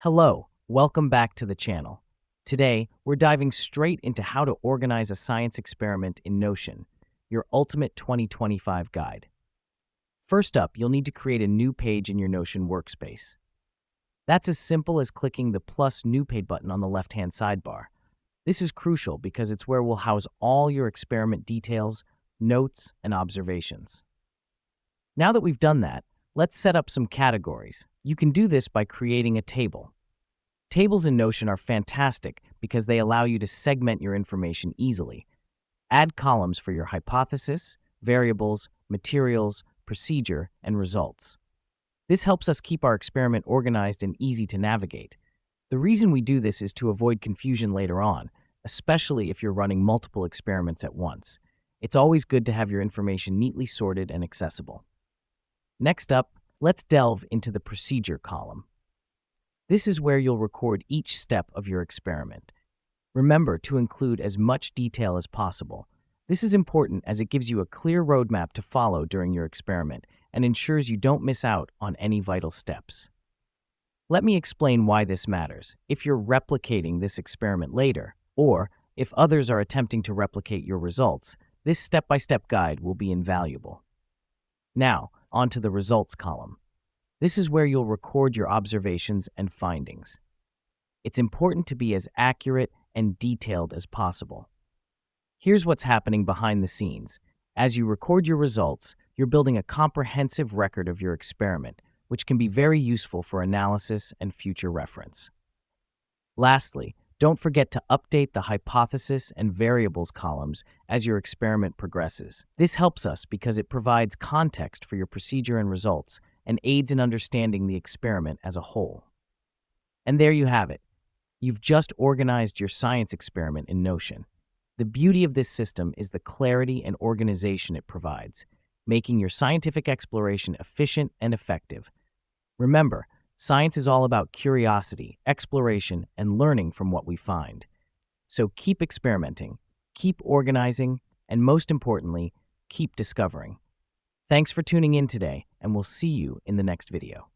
Hello, welcome back to the channel. Today, we're diving straight into how to organize a science experiment in Notion, your ultimate 2025 guide. First up, you'll need to create a new page in your Notion workspace. That's as simple as clicking the plus new page button on the left-hand sidebar. This is crucial because it's where we'll house all your experiment details, notes, and observations. Now that we've done that, let's set up some categories. You can do this by creating a table. Tables in Notion are fantastic because they allow you to segment your information easily. Add columns for your hypothesis, variables, materials, procedure, and results. This helps us keep our experiment organized and easy to navigate. The reason we do this is to avoid confusion later on, especially if you're running multiple experiments at once. It's always good to have your information neatly sorted and accessible. Next up, let's delve into the procedure column. This is where you'll record each step of your experiment. Remember to include as much detail as possible. This is important as it gives you a clear roadmap to follow during your experiment and ensures you don't miss out on any vital steps. Let me explain why this matters. If you're replicating this experiment later, or if others are attempting to replicate your results, this step-by-step guide will be invaluable. Now, onto the results column. This is where you'll record your observations and findings. It's important to be as accurate and detailed as possible. Here's what's happening behind the scenes. As you record your results, you're building a comprehensive record of your experiment, which can be very useful for analysis and future reference. Lastly, don't forget to update the hypothesis and variables columns as your experiment progresses. This helps us because it provides context for your procedure and results and aids in understanding the experiment as a whole. And there you have it. You've just organized your science experiment in Notion. The beauty of this system is the clarity and organization it provides, making your scientific exploration efficient and effective. Remember, science is all about curiosity, exploration, and learning from what we find. So keep experimenting, keep organizing, and most importantly, keep discovering. Thanks for tuning in today, and we'll see you in the next video.